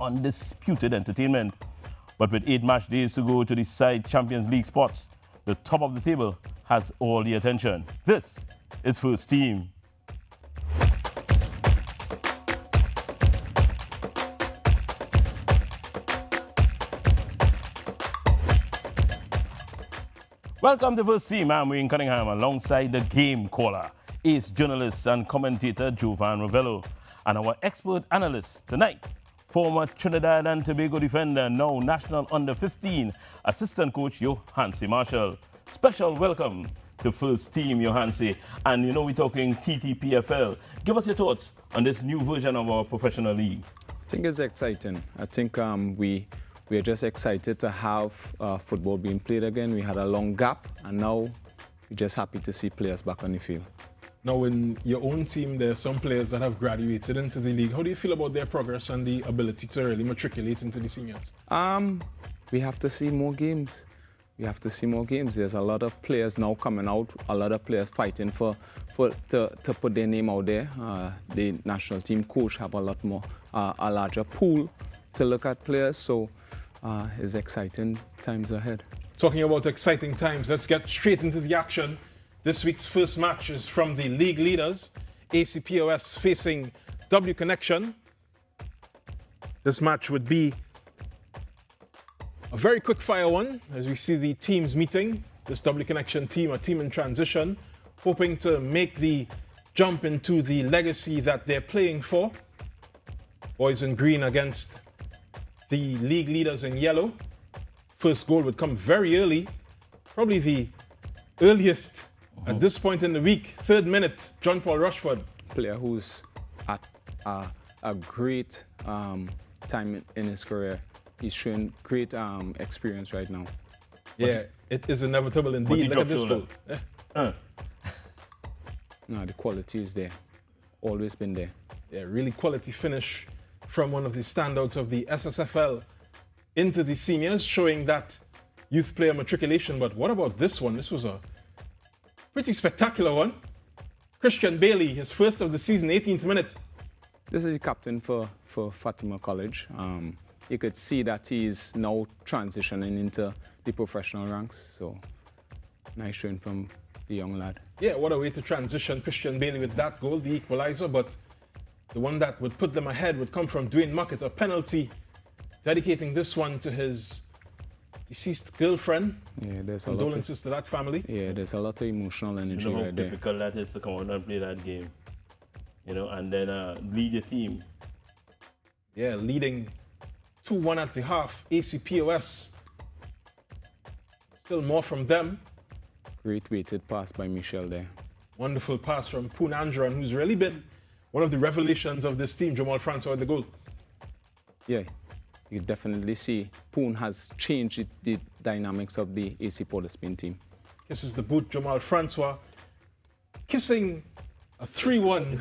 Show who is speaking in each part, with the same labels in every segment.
Speaker 1: undisputed entertainment. But with 8 match days to go to decide Champions League spots, the top of the table has all the attention. This is First Team. Welcome to First Team. I'm Wayne Cunningham alongside the game caller, ace journalist and commentator Jovan Ravello, and our expert analyst tonight, former Trinidad and Tobago defender, now national under-15 assistant coach Johansi Marshall. Special welcome to First Team, Johansi. And you know we're talking TTPFL. Give us your thoughts on this new version of our professional league.
Speaker 2: I think it's exciting. I think we are just excited to have football being played again. We had a long gap, and now we're just happy to see players back on the field.
Speaker 3: Now, in your own team, there are some players that have graduated into the league. How do you feel about their progress and the ability to really matriculate into the seniors?
Speaker 2: We have to see more games. We have to see more games. There's a lot of players now coming out, a lot of players fighting to put their name out there. The national team coach have a lot more, a larger pool to look at players. So it's exciting times ahead.
Speaker 3: Talking about exciting times, let's get straight into the action. This week's first match is from the league leaders, ACPOS facing W Connection. This match would be a very quick fire one as we see the teams meeting. This W Connection team, a team in transition, hoping to make the jump into the legacy that they're playing for. Boys in green against the league leaders in yellow. First goal would come very early, probably the earliest at this point in the week. 3rd minute, John Paul Rushford.
Speaker 2: Player who's at a great time in his career. He's showing great experience right now.
Speaker 3: Yeah, it is inevitable indeed. Look at this goal.
Speaker 2: No, the quality is there. Always been there.
Speaker 3: Yeah, really quality finish from one of the standouts of the SSFL into the seniors, showing that youth player matriculation. But what about this one? This was a pretty spectacular one. Christian Bailey, his first of the season, 18th minute.
Speaker 2: This is the captain for Fatima College. You could see that he's now transitioning into the professional ranks. So nice showing from the young lad.
Speaker 3: Yeah, what a way to transition. Christian Bailey with that goal, the equalizer. But the one that would put them ahead would come from Dwayne Muckett, a penalty, dedicating this one to his deceased girlfriend.
Speaker 2: Yeah, there's
Speaker 3: condolences to that family.
Speaker 2: Yeah, there's a lot of emotional energy right there.
Speaker 1: You know how difficult that is to come out and play that game, you know, and then lead your team.
Speaker 3: Yeah, leading 2-1 at the half. ACPOS. Still more from them.
Speaker 2: Great weighted pass by Michel there. Wonderful
Speaker 3: pass from Poon Andran, who's really been one of the revelations of this team. Jamal Francois at the goal.
Speaker 2: Yeah, you definitely see Poon has changed the dynamics of the AC Port of Spain team.
Speaker 3: Kisses the boot, Jamal Francois kissing a 3-1.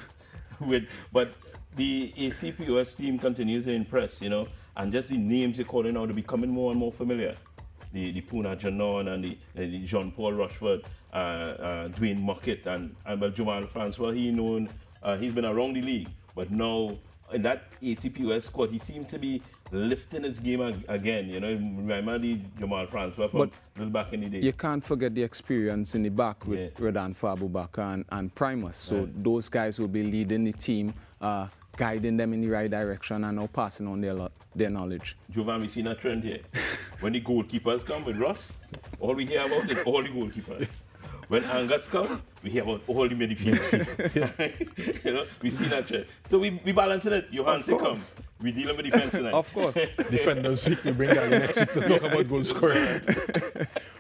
Speaker 1: But the ACPOS team continues to impress, you know, and just the names you're calling out are becoming more and more familiar. The Poona Janon and the Jean Paul Rushford, Dwayne Muckett, and well, Jamal Francois. He's been around the league, but now in that ACPOS squad, he seems to be lifting his game again. You know, remember the Jamal Francois from back in the day.
Speaker 2: You can't forget the experience in the back with Rodan Fabubakar and Primus. So those guys will be leading the team, guiding them in the right direction, and now passing on their knowledge.
Speaker 1: Jovan, we seen a trend here. When the goalkeepers come with Ross, all we hear about is all the goalkeepers. When Angus comes, we hear about all the midfielders. You know, we see that trend. So we balancing it. Johansi comes. We dealing with defense tonight.
Speaker 2: Of course.
Speaker 3: Defenders week, we bring that next week to talk about goal scoring.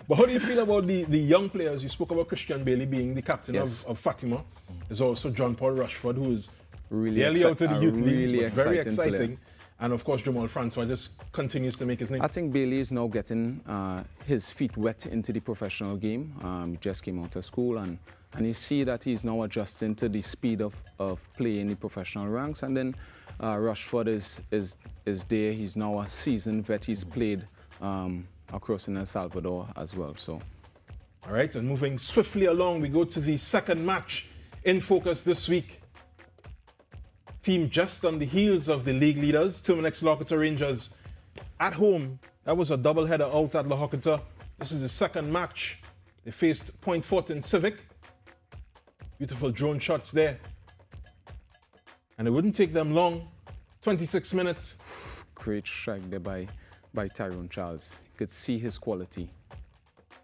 Speaker 3: But how do you feel about the young players? You spoke about Christian Bailey being the captain of Fatima. There's also John Paul Rushford, who is really out of the youth leagues, but very exciting. Player. And of course, Jamal Francois just continues to make his name.
Speaker 2: I think Bailey is now getting his feet wet into the professional game. He just came out of school, and you see that he's now adjusting to the speed of play in the professional ranks. And then Rushford is there. He's now a seasoned vet. He's played across in El Salvador as well. So,
Speaker 3: all right, and moving swiftly along, we go to the second match in focus this week. team just on the heels of the league leaders, Terminix Locator Rangers at home. That was a doubleheader out at Locator. This is the second match. They faced Point Fortin Civic. Beautiful drone shots there. And it wouldn't take them long. 26 minutes.
Speaker 2: Great strike there by Tyrone Charles. You could see his quality.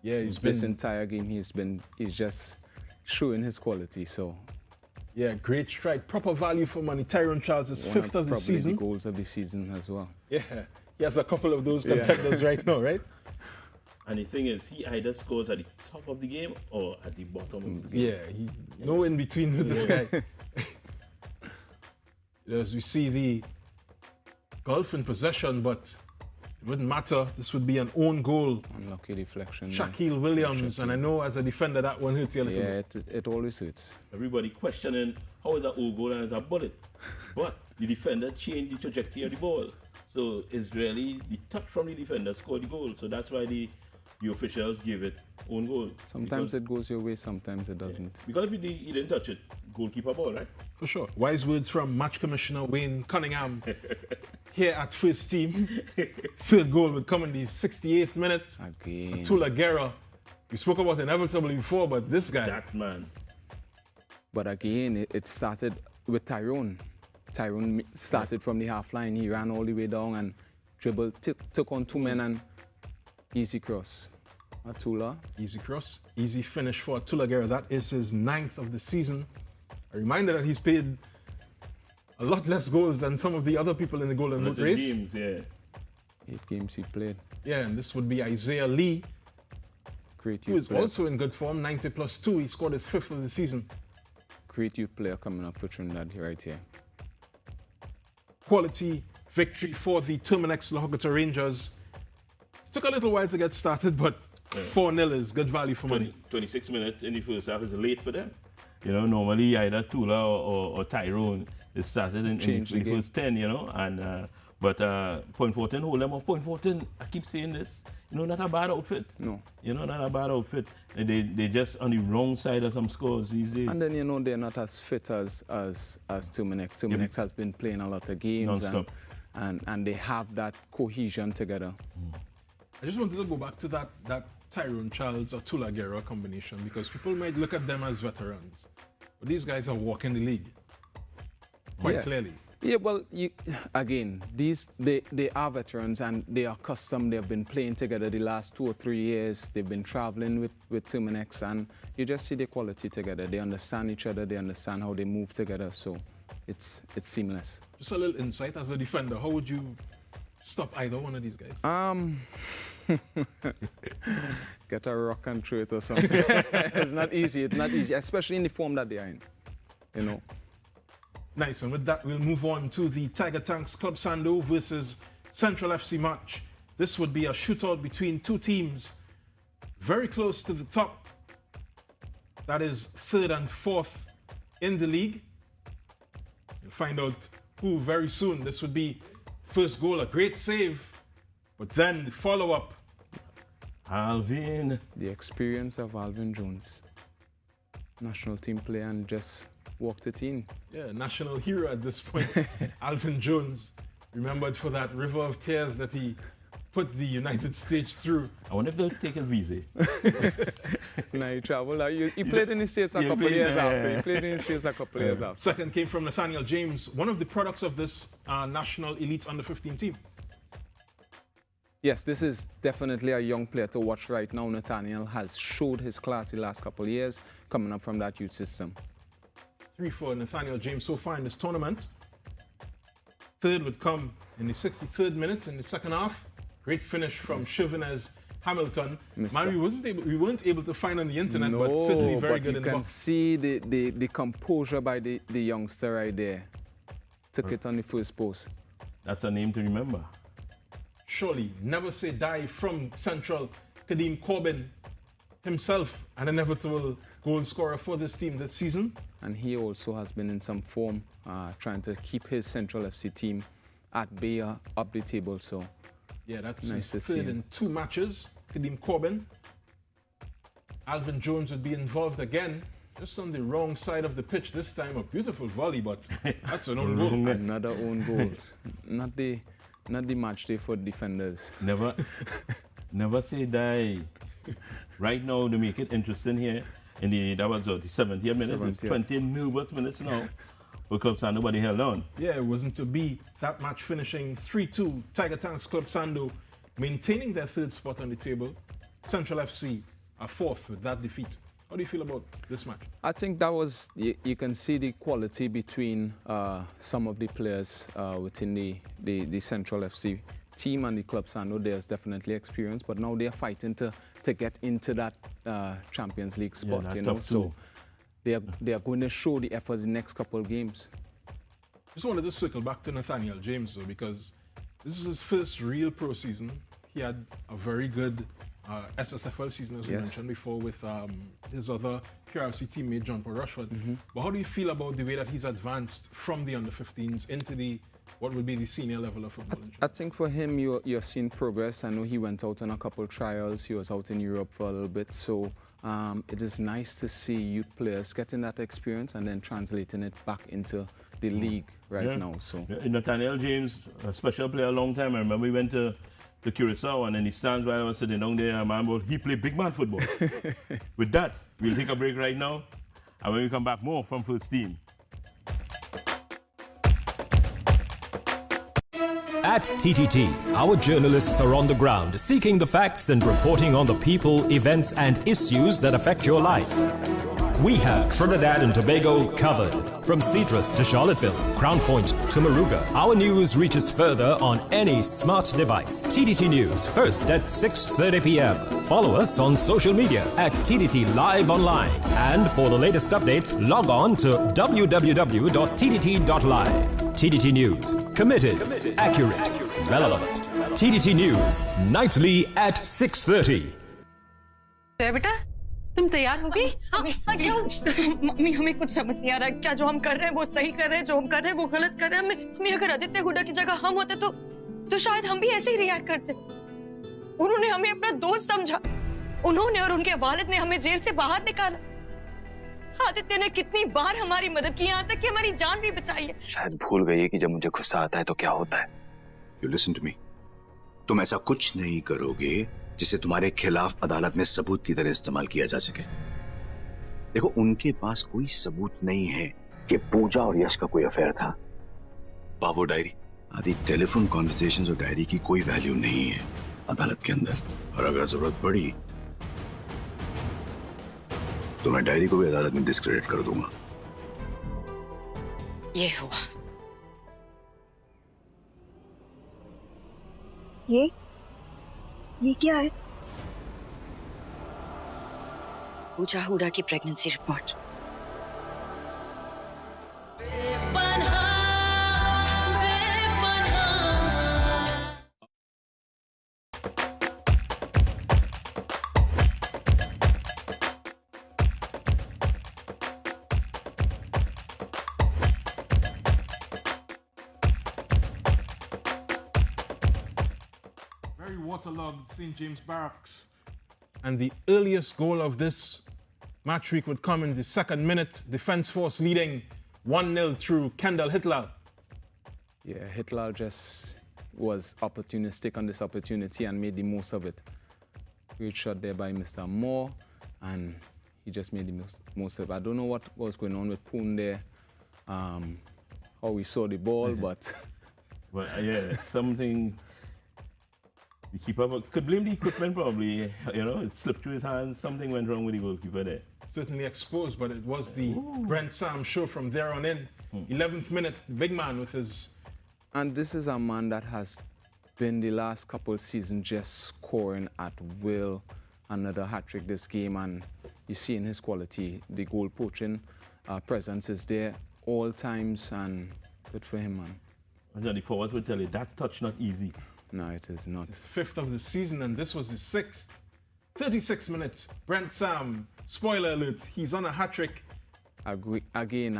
Speaker 3: Yeah,
Speaker 2: this entire game he's just showing his quality. So
Speaker 3: yeah, great strike. Proper value for money. Tyrone Charles is fifth of the season.
Speaker 2: The goals of the season as well.
Speaker 3: Yeah, he has a couple of those contenders right now, right?
Speaker 1: And the thing is, he either scores at the top of the game or at the bottom of the game.
Speaker 3: Yeah, no in between with this guy. As we see the Gulf in possession, but it wouldn't matter. This would be an own goal.
Speaker 2: Unlucky deflection.
Speaker 3: Shaquille Williams, and I know as a defender that one hurts you a little bit.
Speaker 2: Yeah, it always hurts.
Speaker 1: Everybody questioning how is that own goal and it's a bullet. But the defender changed the trajectory of the ball. So it's really the touch from the defender scored the goal. So that's why the officials give it own goal.
Speaker 2: Sometimes it goes your way, sometimes it doesn't.
Speaker 1: Yeah. Because if he didn't touch it, goalkeeper ball, right?
Speaker 3: For sure. Wise words from Match Commissioner Wayne Cunningham here at first team. Third goal would come in the 68th minute.
Speaker 2: Again.
Speaker 3: Tula Guerra. We spoke about inevitably before, but this guy.
Speaker 1: That man.
Speaker 2: But again, it started with Tyrone. Tyrone started from the half line. He ran all the way down and dribbled, took on two men and easy cross. Atula.
Speaker 3: Easy cross. Easy finish for Tula Guerra. That is his 9th of the season. A reminder that he's played a lot less goals than some of the other people in the Golden Boot race.
Speaker 1: Games, yeah.
Speaker 2: 8 games he played.
Speaker 3: Yeah, and this would be Isaiah Lee,
Speaker 2: Great
Speaker 3: who is also in good form, 90 plus 2. He scored his 5th of the season.
Speaker 2: Great youth player coming up for Trinidad right here.
Speaker 3: Quality victory for the Terminix Locator Rangers. Took a little while to get started, but 4-0 is good value for money.
Speaker 1: 26 minutes in the first half is late for them. You know, normally either Tula or Tyrone is started in the first 10, you know. And but Point Fortin, hold them off. Point Fortin, I keep saying this, you know, not a bad outfit.
Speaker 2: No.
Speaker 1: You know, not a bad outfit. They just on the wrong side of some scores these days.
Speaker 2: And then, you know, they're not as fit as Terminix. Terminix has been playing a lot of games.
Speaker 1: Non-stop.
Speaker 2: And they have that cohesion together.
Speaker 3: I just wanted to go back to that Tyrone Charles or Tula Guerra combination, because people might look at them as veterans. But these guys are walking the league quite clearly.
Speaker 2: Yeah, well, again, they are veterans and they are accustomed. They've been playing together the last 2 or 3 years. They've been traveling with Terminix, and you just see the quality together. They understand each other. They understand how they move together. So it's seamless.
Speaker 3: Just a little insight as a defender. How would you stop either one of these guys?
Speaker 2: Get a rock and throw it or something. It's not easy. It's not easy, especially in the form that they are in. You know.
Speaker 3: Nice, and with that, we'll move on to the Tiger Tanks Club Sando versus Central FC match. This would be a shootout between two teams very close to the top. That is 3rd and 4th in the league. You'll find out who very soon. This would be first goal, a great save, but then the follow-up.
Speaker 1: Alvin.
Speaker 2: The experience of Alvin Jones. National team player and just walked it in.
Speaker 3: Yeah, national hero at this point. Alvin Jones, remembered for that river of tears that he put the United States through.
Speaker 1: I wonder if they'll take a visa.
Speaker 2: Now he traveled. He played in the States a couple of years after. He played in the States a couple of years after.
Speaker 3: Second came from Nathaniel James, one of the products of this national elite under-15 team.
Speaker 2: Yes, this is definitely a young player to watch right now. Nathaniel has showed his class the last couple of years, coming up from that youth system.
Speaker 3: 3 for Nathaniel James so far in this tournament. Third would come in the 63rd minute in the second half. Great finish from Chauvinez Hamilton. Man, we weren't able to find on the internet, but certainly very good in the box.
Speaker 2: You can see the composure by the youngster right there. Took it on the first post.
Speaker 1: That's a name to remember.
Speaker 3: Surely, never say die from Central. Kadeem Corbin himself, an inevitable goal scorer for this team this season.
Speaker 2: And he also has been in some form, trying to keep his Central FC team at bay up the table. So
Speaker 3: yeah, that's
Speaker 2: nice
Speaker 3: his
Speaker 2: to see
Speaker 3: third
Speaker 2: him.
Speaker 3: in 2 matches. Kadeem Corbin. Alvin Jones would be involved again. Just on the wrong side of the pitch this time. A beautiful volley, but that's an own goal.
Speaker 2: Another own goal. not the match day for defenders.
Speaker 1: Never say die. Right now, to make it interesting here, that was the 70th minute. It's 20 nervous minutes now. Because nobody held on.
Speaker 3: Yeah, it wasn't to be. That match finishing 3-2. Tiger Tanks Club Sando maintaining their third spot on the table. Central FC are fourth with that defeat. How do you feel about this match?
Speaker 2: I think that was, you can see the quality between some of the players within the Central FC team and the Club Sando. There's definitely experience, but now they're fighting to get into that Champions League spot,
Speaker 1: yeah,
Speaker 2: you know. So they are going to show the efforts in the next couple of games.
Speaker 3: Just wanted to circle back to Nathaniel James, though, because this is his first real pro season. He had a very good SSFL season, as we mentioned before, with his other QRC teammate, John Paul Rushford. But how do you feel about the way that he's advanced from the under-15s into what would be the senior level of football?
Speaker 2: I think for him, you're seeing progress. I know he went out on a couple of trials. He was out in Europe for a little bit. So it is nice to see youth players getting that experience and then translating it back into the league now. So
Speaker 1: Nathaniel James, a special player a long time. I remember we went to Curacao, and then he stands while I was sitting down there, and he played big man football. With that, we'll take a break right now, and when we come back, more from First Team.
Speaker 4: At TTT, our journalists are on the ground, seeking the facts and reporting on the people, events, and issues that affect your life. We have Trinidad and Tobago covered. From Citrus to Charlottesville, Crown Point to Moruga, our news reaches further on any smart device. TTT News, first at 6:30 p.m. Follow us on social media at TTT Live Online. And for the latest updates, log on to www.ttt.live. TTT News, committed, accurate, relevant. TTT News, nightly at 6:30.
Speaker 5: बेटा तुम तैयार हो गई? Mummy हमें कुछ समझ नहीं आ रहा क्या जो हम कर रहे हैं वो सही कर रहे हैं जो हम कर रहे हैं वो गलत कर रहे हैं मम्मी अगर आदित्य हुड्डा की जगह हम होते तो शायद हम भी ऐसे ही रिएक्ट करते उन्होंने हमें अपना दोस्त समझा उन्होंने और उनके वालिद ने हमें जेल से बाहर निकाला आदित्य ने कितनी बार हमारी मदद की यहाँ तक कि हमारी जान भी बचाई है
Speaker 6: शायद भूल गई है कि जब मुझे गुस्सा आता है तो क्या होता है
Speaker 7: You listen to me. तुम ऐसा कुछ नहीं करोगे जिसे तुम्हारे खिलाफ अदालत में सबूत की तरह इस्तेमाल किया जा सके। देखो उनके पास कोई सबूत नहीं है
Speaker 6: कि पूजा और यश का कोई अफेयर था।
Speaker 7: पावो डायरी आदि टेलीफोन कॉन्वर्सेशंस और डायरी की कोई वैल्यू नहीं है अदालत के अंदर और अगर जरूरत पड़ी तो मैं डायरी को भी अदालत में डिस्क्रेडिट कर दूंगा।
Speaker 5: ये हुआ
Speaker 8: ये क्या है?
Speaker 5: पूजा हुड्डा की pregnancy report
Speaker 3: Waterlogged St. James Barracks. And the earliest goal of this match week would come in the second minute. Defense Force leading 1-0 through Kendall Hitler.
Speaker 2: Yeah, Hitler just was opportunistic on this opportunity and made the most of it. Great shot there by Mr. Moore, and he just made the most of it. I don't know what was going on with Poon there, how we saw the ball, but...
Speaker 1: Well, yeah, something... The keeper could blame the equipment probably, you know, it slipped through his hands, something went wrong with the goalkeeper there.
Speaker 3: Certainly exposed, but it was the Brent Sam show from there on in. 11th minute, big man with his...
Speaker 2: And this is a man that has been the last couple of seasons just scoring at will. Another hat-trick this game, and you see in his quality, the goal poaching presence is there all times, and good for him, man.
Speaker 1: And the forwards would tell you, that touch not easy.
Speaker 2: No, it is not.
Speaker 3: It's 5th of the season, and this was the 6th. 36 minutes, Brent Sam, spoiler alert, he's on a hat-trick.
Speaker 2: Again,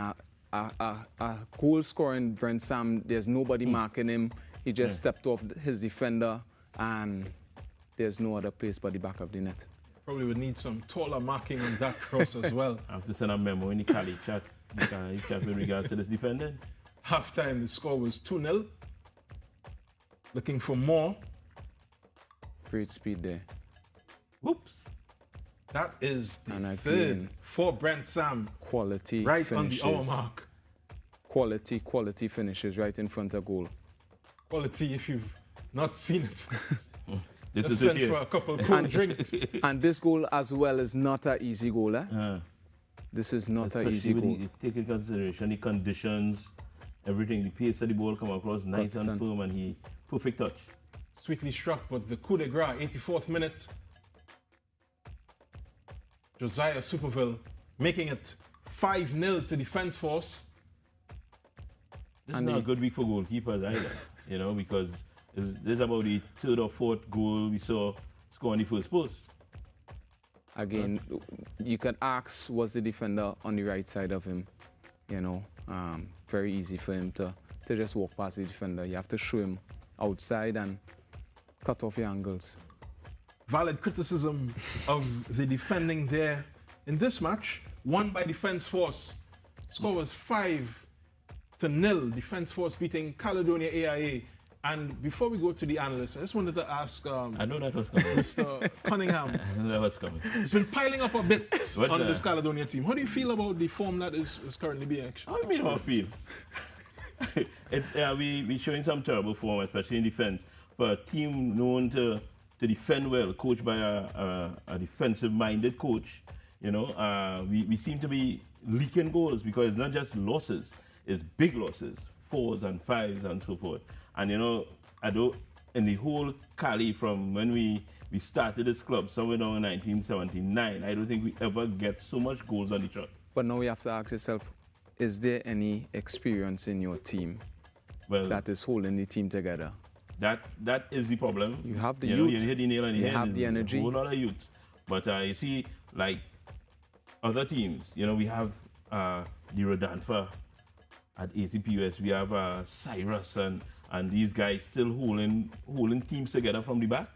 Speaker 2: a goal-scoring Brent Sam, there's nobody marking him. He just stepped off his defender, and there's no other place but the back of the net.
Speaker 3: Probably would need some taller marking on that cross as well.
Speaker 1: I have to send a memo in the Cali chat, chat with regards to this defending.
Speaker 3: Halftime, the score was 2-0. Looking for more.
Speaker 2: Great speed there.
Speaker 3: Whoops. That is the
Speaker 2: And I
Speaker 3: third
Speaker 2: feel
Speaker 3: for Brent Sam.
Speaker 2: Quality
Speaker 3: Right
Speaker 2: finishes.
Speaker 3: on the hour mark.
Speaker 2: Quality finishes right in front of goal.
Speaker 3: Quality if you've not seen it.
Speaker 1: This
Speaker 3: Just
Speaker 1: is it
Speaker 3: send
Speaker 1: here.
Speaker 3: for a couple of cold drinks.
Speaker 2: And this goal as well is not an easy goal. This is not an easy
Speaker 1: Especially
Speaker 2: goal.
Speaker 1: when you take into consideration the conditions, everything, the pace of the ball come across nice and
Speaker 2: Constant.
Speaker 1: firm, and he perfect touch.
Speaker 3: Sweetly struck, but the coup de grace, 84th minute. Josiah Superville making it 5-0 to Defence Force.
Speaker 1: This
Speaker 2: And
Speaker 1: is not a
Speaker 2: the-
Speaker 1: good week for goalkeepers either, you know, because this is about the third or fourth goal we saw score on the first post.
Speaker 2: Again, you can ask, was the defender on the right side of him? You know, very easy for him to just walk past the defender. You have to show him outside and cut off your angles.
Speaker 3: Valid criticism of the defending there in this match, won by Defence Force. Score was 5-0. Defence Force beating Caledonia AIA. And before we go to the analysts, I just wanted to ask
Speaker 1: I know that was coming.
Speaker 3: Mr. Cunningham.
Speaker 1: I know that was coming.
Speaker 3: It's been piling up a bit
Speaker 1: What
Speaker 3: on
Speaker 1: the-
Speaker 3: this Caledonia team. How do you feel about the form that is currently being
Speaker 1: How do you mean how I feel? We showing some terrible form, especially in defense. For a team known to defend well, coached by a defensive-minded coach, you know, we seem to be leaking goals because it's not just losses, it's big losses, 4s and 5s and so forth. And you know, in the whole Cali from when we started this club somewhere down in 1979, I don't think we ever get so much goals on the trot.
Speaker 2: But now you have to ask yourself, is there any experience in your team
Speaker 1: Well,
Speaker 2: that is holding the team together?
Speaker 1: That is the problem.
Speaker 2: You have the
Speaker 1: you know,
Speaker 2: youth,
Speaker 1: you hit the nail on the
Speaker 2: you
Speaker 1: head.
Speaker 2: have
Speaker 1: There's
Speaker 2: the energy.
Speaker 1: A whole lot of youth. But you see, like other teams, you know, we have the Rodanfa at ACPUS. We have Cyrus and these guys still holding teams together from the back,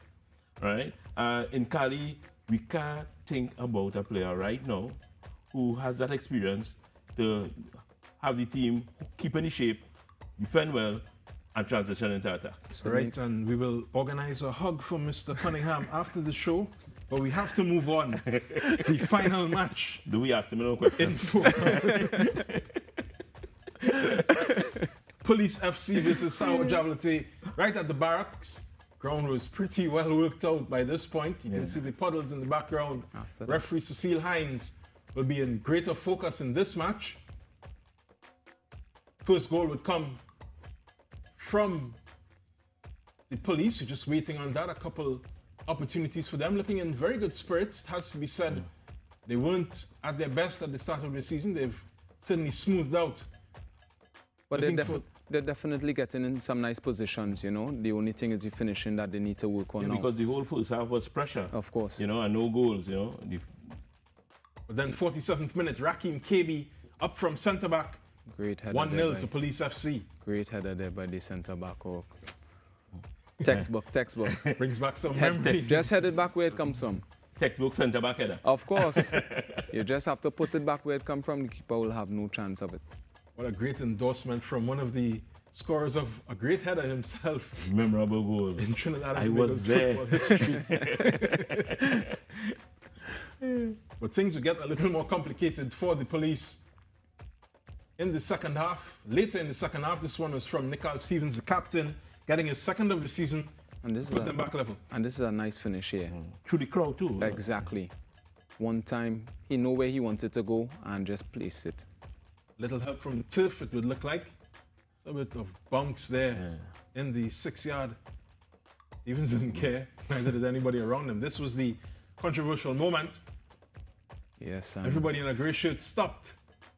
Speaker 1: right? In Cali, we can't think about a player right now who has that experience to have the team keep in the shape, defend well, and transition into attack.
Speaker 3: Right, and we will organize a hug for Mr. Cunningham after the show, but we have to move on. The final match
Speaker 1: Do we ask him no questions?
Speaker 3: Police FC versus Sour Javelete, right at the barracks. Ground was pretty well worked out by this point. You can see the puddles in the background.
Speaker 2: After that.
Speaker 3: Referee Cecile Hines will be in greater focus in this match. First goal would come from the police, who are just waiting on that. A couple opportunities for them, looking in very good spirits, it has to be said. They weren't at their best at the start of the season. They've certainly smoothed out.
Speaker 2: But
Speaker 3: Looking
Speaker 2: they're definitely getting in some nice positions, you know. The only thing is the finishing that they need to work on now.
Speaker 1: Because the whole first half was pressure.
Speaker 2: Of course.
Speaker 1: You know, and no goals, you know.
Speaker 3: But then 47th minute, Raheem KB up from centre back,
Speaker 2: Great header
Speaker 3: 1-0
Speaker 2: there
Speaker 3: to
Speaker 2: by,
Speaker 3: Police FC.
Speaker 2: great header there by the centre back. Oh. Textbook.
Speaker 3: Brings back some memories.
Speaker 2: Just head it back where it comes from.
Speaker 1: Textbook centre back header.
Speaker 2: Of course. You just have to put it back where it comes from. The keeper will have no chance of it.
Speaker 3: What a great endorsement from one of the scorers of a great header himself
Speaker 1: Memorable goal.
Speaker 3: in Trinidad
Speaker 1: I
Speaker 3: and
Speaker 1: was
Speaker 3: Tobago's
Speaker 1: there.
Speaker 3: football history. But things would get a little more complicated for the police in the second half. Later in the second half, this one was from Nicole Stevens, the captain, getting his second of the season,
Speaker 2: And this, is
Speaker 3: put them back level.
Speaker 2: and this is a nice finish here.
Speaker 1: Through the crowd too.
Speaker 2: Exactly. One time, he knew where he wanted to go and just placed it.
Speaker 3: Little help from the turf, it would look like. A bit of bunks there in the 6-yard. Stevens didn't care, neither did anybody around him. This was the controversial moment.
Speaker 2: Yes,
Speaker 3: Everybody in a grey shirt stopped.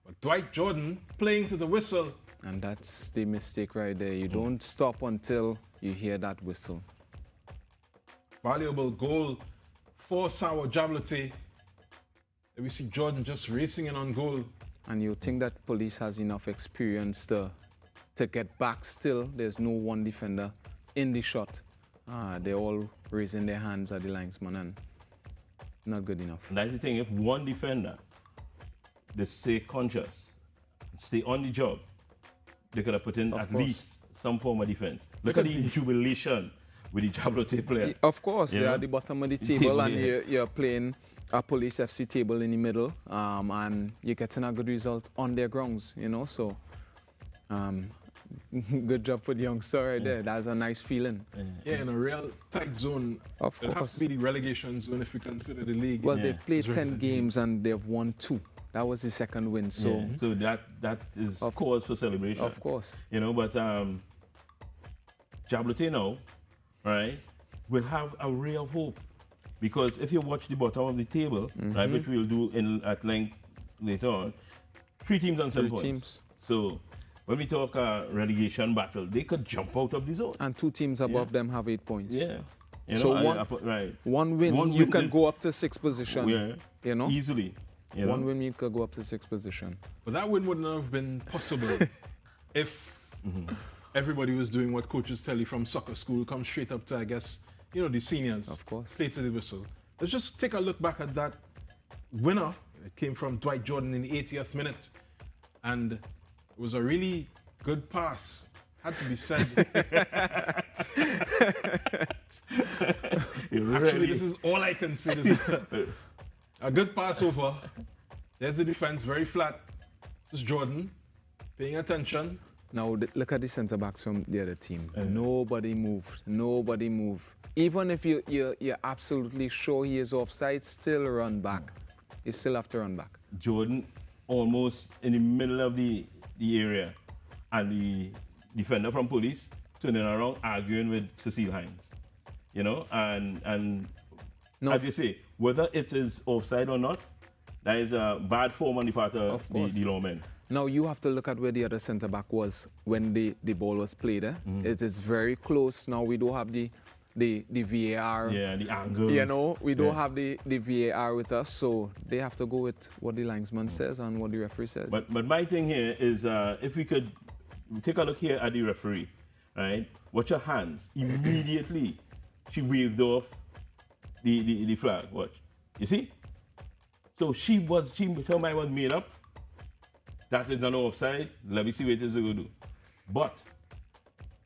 Speaker 3: But Dwight Jordan playing to the whistle.
Speaker 2: and that's the mistake right there. You don't stop until you hear that whistle.
Speaker 3: Valuable goal for Sour Javelete. There we see Jordan just racing in on goal.
Speaker 2: And you think that police has enough experience to get back still. There's no one defender in the shot. They're all raising their hands at the linesman, and Not good enough.
Speaker 1: And that's the thing. If one defender, they stay conscious, stay on the job, they could have put in at least some form of defense. Look at the jubilation with the Jablote player.
Speaker 2: Of course,
Speaker 1: You
Speaker 2: they're
Speaker 1: know?
Speaker 2: at the bottom of the table, and
Speaker 1: Yeah.
Speaker 2: you're playing a Police FC table in the middle, and you're getting a good result on their grounds, you know. So, good job for the youngster right there. That's a nice feeling.
Speaker 3: Yeah, in a real tight zone.
Speaker 2: Of
Speaker 3: It'll have
Speaker 2: course.
Speaker 3: to be the relegation zone if we consider the league.
Speaker 2: Well,
Speaker 1: Yeah.
Speaker 2: they've played
Speaker 3: It's very
Speaker 2: 10
Speaker 3: good.
Speaker 2: games and they've won 2. That was the second win. So,
Speaker 1: Yeah. So that is cause for celebration.
Speaker 2: of course.
Speaker 1: You know, but Jablote now, right, will have a ray of hope. Because if you watch the bottom of the table, right, which we'll do at length later on, 3 teams on 7
Speaker 2: 3
Speaker 1: points.
Speaker 2: teams.
Speaker 1: So when we talk relegation battle, they could jump out of the zone.
Speaker 2: And 2 teams above them have 8 points.
Speaker 1: Yeah. You
Speaker 2: So
Speaker 1: know,
Speaker 2: one-
Speaker 1: right.
Speaker 2: One win,
Speaker 1: One
Speaker 2: you
Speaker 1: win
Speaker 2: can
Speaker 1: is-
Speaker 2: go up to 6th position.
Speaker 1: Yeah.
Speaker 2: You know?
Speaker 1: Easily. You know?
Speaker 2: One win, you could go up to 6th position.
Speaker 3: But that win wouldn't have been possible if everybody was doing what coaches tell you from soccer school, come straight up to, I guess, you know, the seniors.
Speaker 2: Of course.
Speaker 3: Play to the whistle. Let's just take a look back at that winner. It came from Dwight Jordan in the 80th minute. And it was a really good pass. Had to be said. Actually, this is all I can say. This is a good pass over. There's the defense, very flat. This is Jordan, paying attention.
Speaker 2: Now, look at the centre backs from the other team. Nobody moved. Nobody moved. Even if you're absolutely sure he is offside, still run back. You still have to run back.
Speaker 1: Jordan almost in the middle of the area, and the defender from Police turning around arguing with Cecile Hines. You know, and
Speaker 2: No.
Speaker 1: as you say, whether it is offside or not, that is a bad form on the part of
Speaker 2: course.
Speaker 1: the lawmen.
Speaker 2: Now, you have to look at where the other centre back was when the ball was played. It is very close. Now, we don't have the VAR.
Speaker 1: Yeah, the angles.
Speaker 2: You know, we don't
Speaker 1: Yeah.
Speaker 2: have the VAR with us, so they have to go with what the linesman says and what the referee says.
Speaker 1: But my thing here is if we could take a look here at the referee, right? Watch her hands. Immediately, she waved off the flag. Watch. You see? So her mind was made up. That is an offside. Let me see what it is going to do. But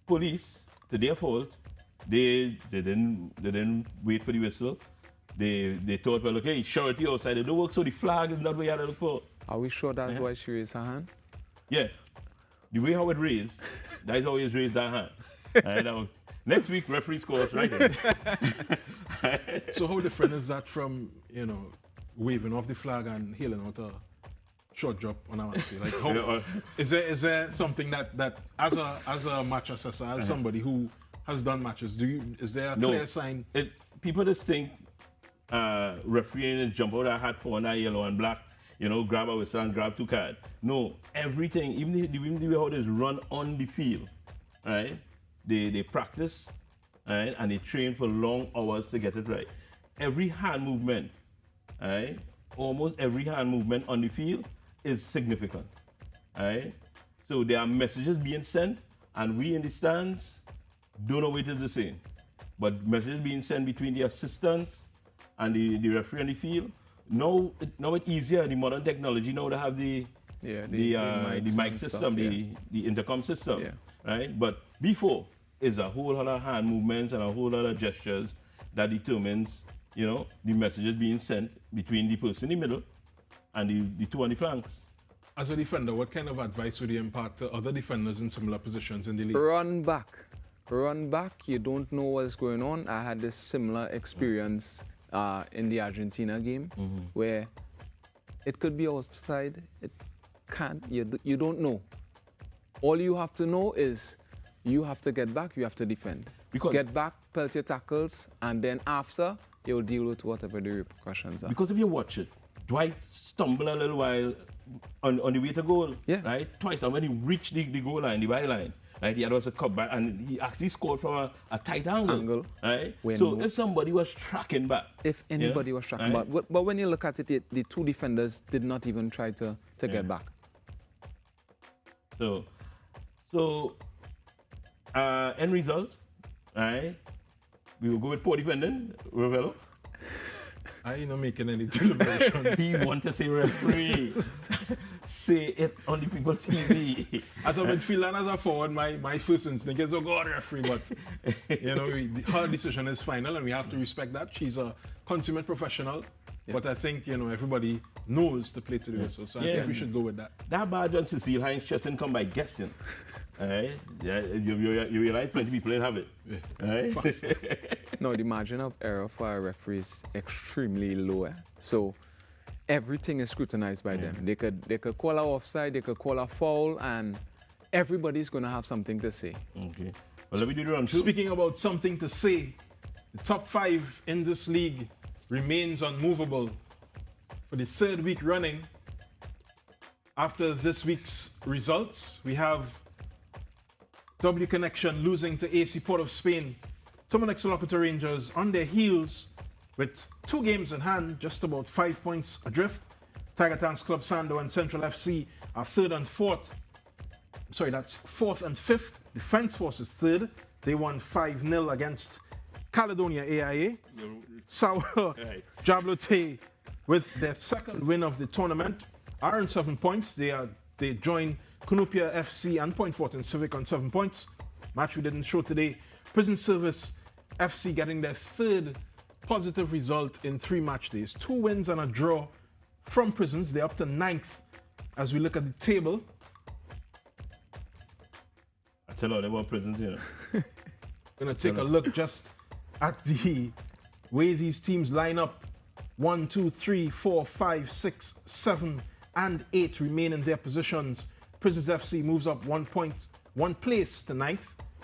Speaker 1: Police, to their fault, they didn't wait for the whistle. They thought, well, okay, surety outside. It don't work, so the flag is not what you had to look for.
Speaker 2: Are we sure that's why she raised her hand?
Speaker 1: Yeah. The way how it raised, that is how he raised that hand. Right, now, next week, referee scores right here.
Speaker 3: So how different is that from, you know, waving off the flag and hailing out a short drop on our say? Like, how,
Speaker 1: Yeah,
Speaker 3: is there something that as a match assessor, as somebody who has done matches, is there a clear sign?
Speaker 1: People just think refereeing is jump out a hat, put on a yellow and black, you know, grab a whistle and grab 2 cards. No, everything, even the way how it is run on the field, right? They practice, right? And they train for long hours to get it right. Every hand movement, right? Almost every hand movement on the field is significant, right? So there are messages being sent, and we in the stands don't know it is the same. But messages being sent between the assistants and the referee on the field. Now it's easier. The modern technology now they have the
Speaker 2: mics
Speaker 1: mic
Speaker 2: and
Speaker 1: system,
Speaker 2: stuff,
Speaker 1: the intercom system,
Speaker 2: Yeah.
Speaker 1: right? But before is a whole lot of hand movements and a whole lot of gestures that determines, you know, the messages being sent between the person in the middle and the 2 on the flanks.
Speaker 3: As a defender, what kind of advice would you impart to other defenders in similar positions in the league?
Speaker 2: Run back. Run back. You don't know what's going on. I had this similar experience in the Argentina game where it could be offside. It can't. You don't know. All you have to know is you have to get back, you have to defend. Get back, pelt your tackles, and then after, you'll deal with whatever the repercussions are.
Speaker 1: Because if you watch it, Dwight stumbled a little while on the way to goal, right? Twice, and when he reached the goal line, the byline, right, he had also cut back, and he actually scored from a tight angle, right? So if somebody was tracking back.
Speaker 2: If anybody was tracking back. But when you look at it, the 2 defenders did not even try to get back.
Speaker 1: So end result, right? We will go with poor defending, Ravello.
Speaker 3: I ain't not making any deliberation.
Speaker 1: He want to say referee. Say it on the people's TV.
Speaker 3: As a midfielder and as a forward, my first instinct is, oh God, referee, but you know, her decision is final and we have to respect that. She's a consummate professional, but I think, you know, everybody knows to play to the whistle, so I think we should go with that.
Speaker 1: That bad on Cecile Hines doesn't come by guessing. Alright? Yeah, you realize plenty of people don't have it. Alright?
Speaker 2: No, the margin of error for a referee is extremely low. So everything is scrutinized by them. They could call a offside, they could call a foul, and everybody's going to have something to say.
Speaker 1: Okay. Well, let me do the round two.
Speaker 3: Speaking about something to say, the top 5 in this league remains unmovable for the 3rd week running. After this week's results, we have W Connection losing to AC Port of Spain. Tobago Rangers on their heels with 2 games in hand, just about 5 points adrift. Tiger Tanks Club Sando and Central FC are 3rd and 4th. Sorry, that's 4th and 5th. Defense Force is 3rd. They won 5-0 against Caledonia AIA. Sour Jablote with their 2nd win of the tournament are on 7 points. They join Cunupia FC and Point Fortin Civic on 7 points. Match we didn't show today. Prison Service FC getting their 3rd positive result in 3 match days. 2 wins and a draw from Prisons. They're up to 9th as we look at the table.
Speaker 1: I tell you about Prisons, you know.
Speaker 3: Gonna take a look just at the way these teams line up. 1, 2, 3, 4, 5, 6, 7, and 8 remain in their positions. Prisons FC moves up 1 place to 9th.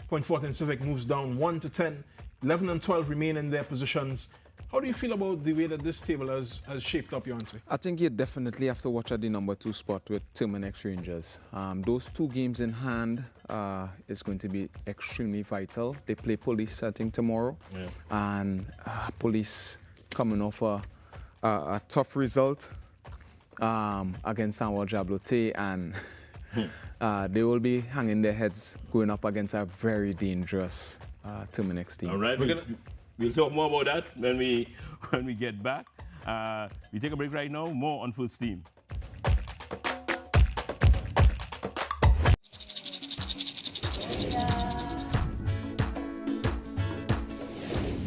Speaker 3: Point Fortin Civic moves down 1 to 10. 11 and 12 remain in their positions. How do you feel about the way that this table has shaped up, Yonsei?
Speaker 2: I think you definitely have to watch at the number 2 spot with Terminex Rangers. Those 2 games in hand is going to be extremely vital. They play Police, I think, tomorrow. Yeah. And Police coming off a tough result against Samuel Jablote, and they will be hanging their heads going up against a very dangerous Terminex team.
Speaker 1: All right, we'll talk more about that when we get back. We take a break right now. More on Full Steam.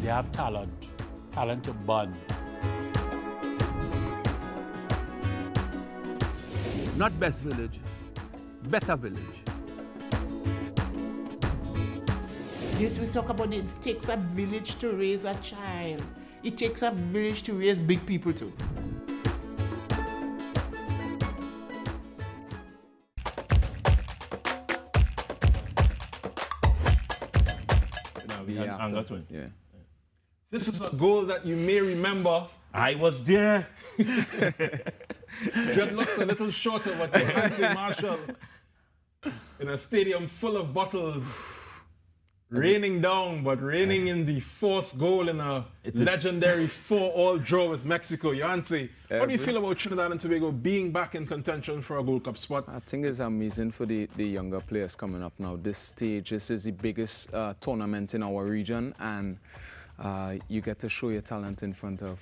Speaker 8: They have talent to burn.
Speaker 9: Not best village, better village.
Speaker 10: Yes, we talk about it takes a village to raise a child. It takes a village to raise big people too.
Speaker 1: Now we had Anger Twin.
Speaker 2: Yeah.
Speaker 3: This is a goal that you may remember.
Speaker 1: I was there.
Speaker 3: Judd looks a little shorter, but Nancy Marshall in a stadium full of bottles. Raining down, but raining in the 4th goal in a legendary 4-all draw with Mexico. Yancy, how do you feel about Trinidad and Tobago being back in contention for a Gold Cup spot?
Speaker 2: I think it's amazing for the younger players coming up now. This is the biggest tournament in our region, and you get to show your talent in front of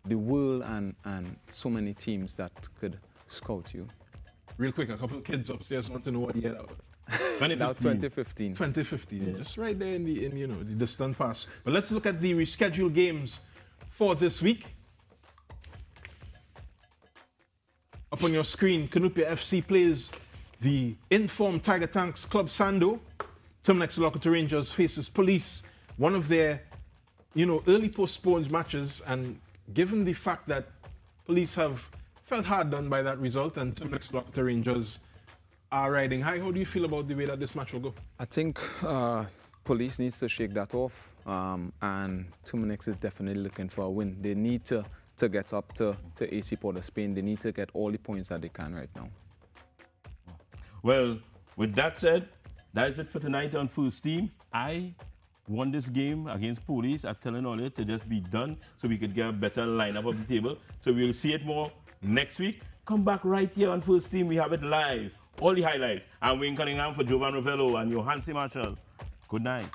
Speaker 2: the world and so many teams that could scout you.
Speaker 3: Real quick, a couple of kids upstairs want to know what year that was.
Speaker 2: 2015.
Speaker 3: 2015, yeah. Just right there in the distant past. But let's look at the rescheduled games for this week. Up on your screen, Cunupia FC plays the informed Tiger Tanks Club Sando. Terminex Rangers faces Police, one of their early postponed matches, and given the fact that Police have felt hard done by that result and Terminex Rangers are riding high, how do you feel about the way that this match will go?
Speaker 2: I think Police needs to shake that off, and Terminex is definitely looking for a win. They need to get up to AC Port of Spain. They need to get all the points that they can right now.
Speaker 1: Well, with that said, that is it for tonight on Full Steam. I won this game against Police. I'm telling all it to just be done so we could get a better lineup of the table. So we'll see it more next week. Come back right here on Full Steam. We have it live. All the highlights. I'm Wayne Cunningham for Jovan Ravello and Johansi Marshall. Good night.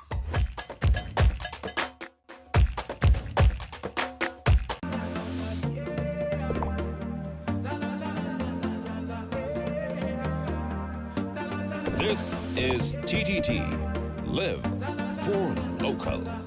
Speaker 11: This is TTT. Live for local.